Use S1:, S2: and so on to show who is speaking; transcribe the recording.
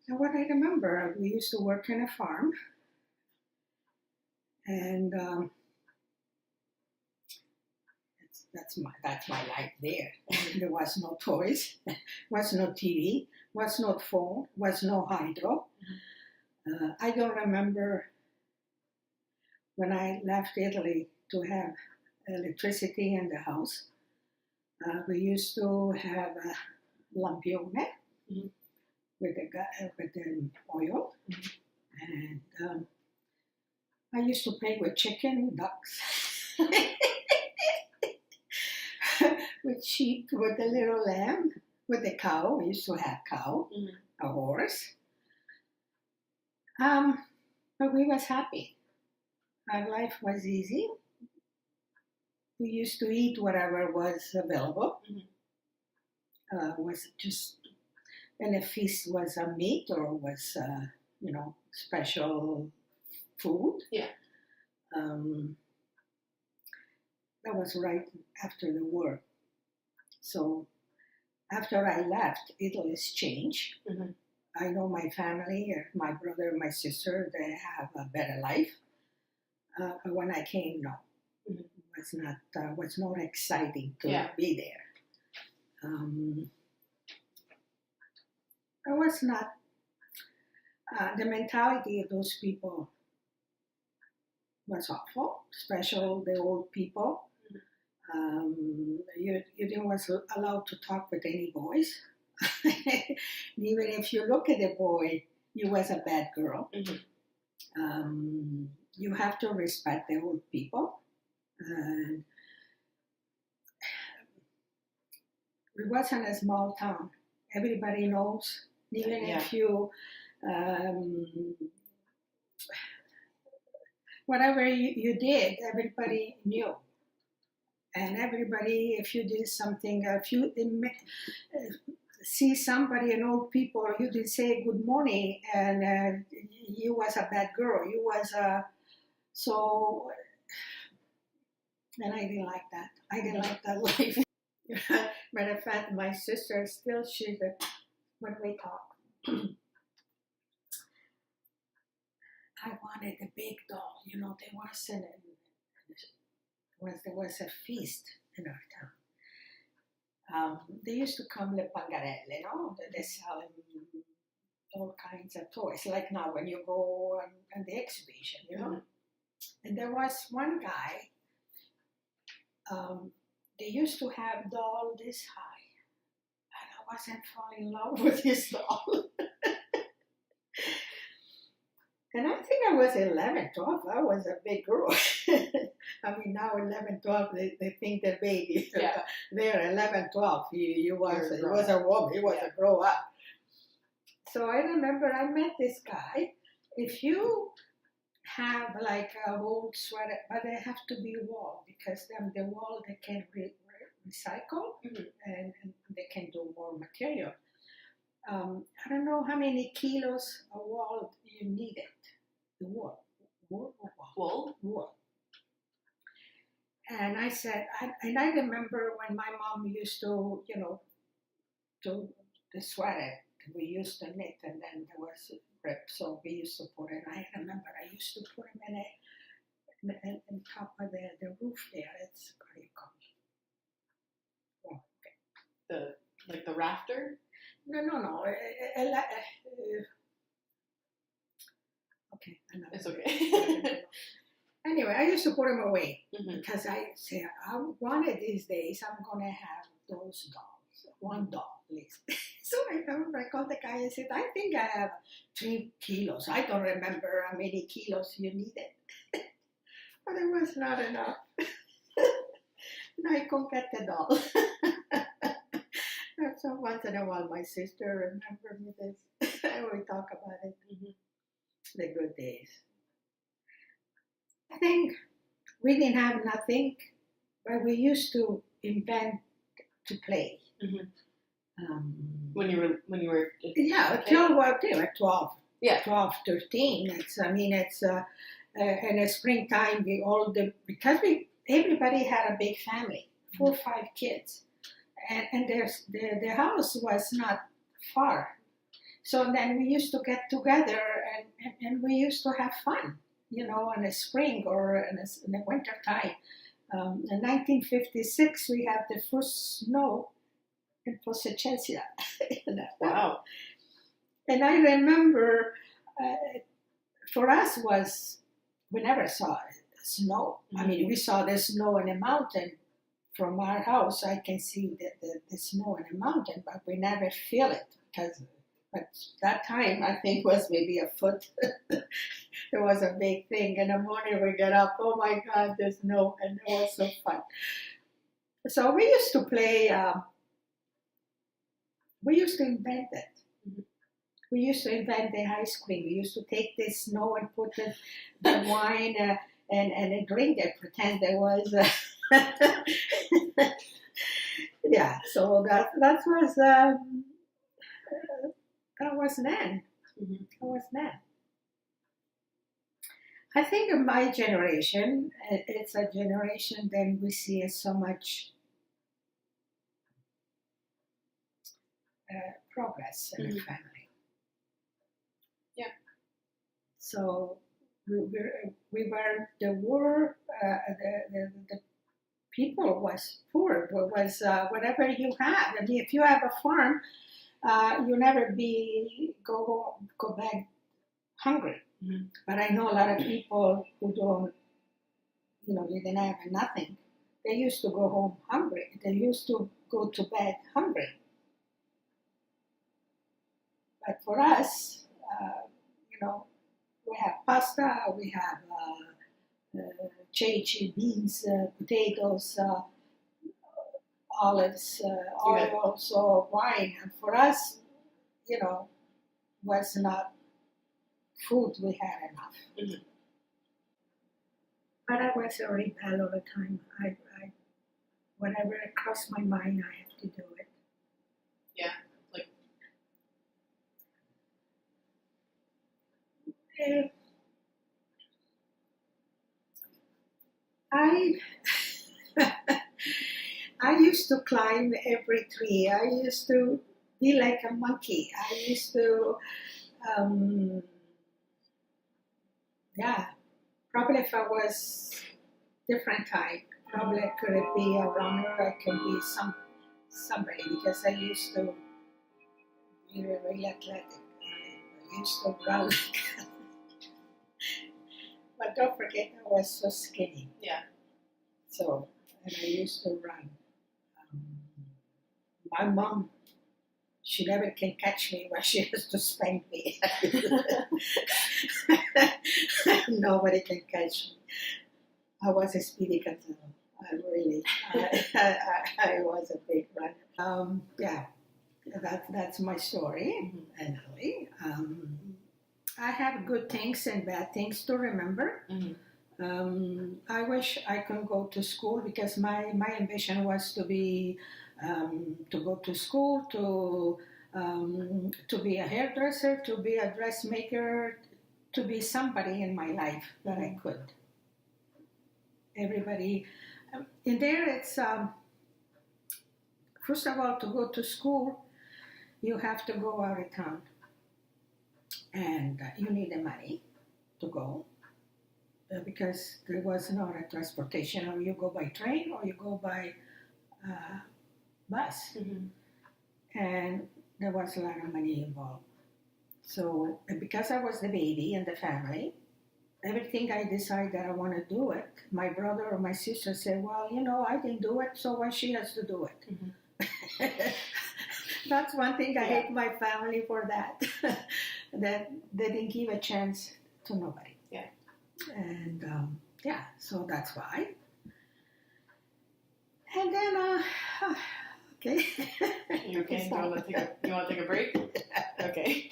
S1: And what I remember, we used to work in a farm, and that's my life there. There was no toys, was no TV, was no phone, was no hydro. I don't remember when I left Italy to have electricity in the house. We used to have a lampione with the oil, and I used to play with chicken, ducks, with sheep, with the little lamb, with the cow. We used to have cow, a horse. But we was happy. Our life was easy. We used to eat whatever was available. Was just, and a feast was a meat or was, special food.
S2: Yeah.
S1: That was right after the war. So after I left, Italy's changed. I know my family, my brother, my sister, they have a better life. But when I came, no, it was not exciting to be there. It was not the mentality of those people was awful, especially the old people. You didn't was allowed to talk with any boys. Even if you look at a boy, you was a bad girl. You have to respect the old people. It wasn't a small town. Everybody knows. Even if you, whatever you did, everybody knew. And everybody, if you did something, if you see somebody, an old people, you did say good morning, and you was a bad girl. You was so, and I didn't like that. I didn't like that life. Matter of fact, my sister still, when we talk, I wanted a big doll. There was a feast in our town. They used to come le pangarelle, no? They sell all kinds of toys, like now when you go on the exhibition, And there was one guy, they used to have doll this high, and I wasn't falling in love with his doll. And I think I was 11, 12. I was a big girl. I mean, now 11, 12, they think they're babies.
S2: Yeah.
S1: They're 11, 12. He was a woman. He was a grow up. So I remember I met this guy. If you have like a old sweater, but they have to be wool, because then the wool they can recycle and they can do more material. I don't know how many kilos of wool you needed. The wool. Wool. And I said, I remember when my mom used to, do the sweater. We used to knit, and then there was a rip, so we used to put it. I remember I used to put them in top of the roof there. It's what do you call it?
S2: The the rafter?
S1: No. Okay, I know.
S2: It's okay.
S1: Anyway, I used to put them away because I said, one of these days I'm going to have those dolls, one doll at least. So I remember I called the guy and said, I think I have 3 kilos. I don't remember how many kilos you needed. But it was not enough. And I couldn't get the doll. So once in a while, my sister remembered me this. We talk about it. The good days. I think we didn't have nothing, but we used to invent to play.
S2: When you were
S1: till 12.
S2: Yeah.
S1: 12, 13. It's in the springtime because everybody had a big family, 4 or 5 kids. And the house was not far. So then we used to get together and we used to have fun, in the spring or in the winter time. In 1956, we had the first snow in Fossacesia.
S2: Wow.
S1: And I remember, for us we never saw snow. I mean, we saw the snow in a mountain. From our house, I can see the snow in the mountain, but we never feel it but that time, I think, was maybe a foot. It was a big thing. In the morning, we get up, oh my God, there's snow, and it was so fun. So we used to play, we used to invent it.
S2: Mm-hmm.
S1: We used to invent the ice cream. We used to take the snow and put the wine and drink it, pretend there was. Yeah, so that was then.
S2: Mm-hmm.
S1: That was then. I think in my generation, it's a generation that we see so much progress in the family.
S2: Yeah.
S1: So we were the war. The people was poor. Was whatever you have. I mean, if you have a farm, you never go back hungry.
S2: Mm-hmm.
S1: But I know a lot of people who don't, they didn't have nothing. They used to go home hungry. They used to go to bed hungry. But for us, we have pasta, we have ceci, beans, potatoes, olives, oil, so wine. And for us, was not food we had enough.
S2: Mm-hmm.
S1: But I was a rebel all the time. I whatever crossed my mind, I have to do it.
S2: Yeah, like.
S1: I used to climb every tree. I used to be like a monkey. I used to, probably if I was different type, probably I could be a runner, I could be somebody, because I used to be really athletic. I used to run. But don't forget, I was so skinny.
S2: Yeah.
S1: So, and I used to run. My mom, she never can catch me when she has to spank me. Nobody can catch me. I was a speedy gazelle. I was a big runner. That's my story.
S2: Mm-hmm.
S1: Anyway, I have good things and bad things to remember.
S2: Mm-hmm.
S1: I wish I could go to school, because my ambition was to go to school, to be a hairdresser, to be a dressmaker, to be somebody in my life that I could. Everybody in there, it's first of all, to go to school, you have to go out of town, and you need the money to go. Because there was no transportation, or you go by train or you go by bus.
S2: Mm-hmm.
S1: And there was a lot of money involved. So, because I was the baby in the family, everything I decide that I want to do it, my brother or my sister said, well, I didn't do it, so why she has to do it?
S2: Mm-hmm.
S1: That's one thing I hate my family for that. That they didn't give a chance to nobody.
S2: Yeah.
S1: And so that's why. And then, okay.
S2: You okay? You want to take a break? Okay.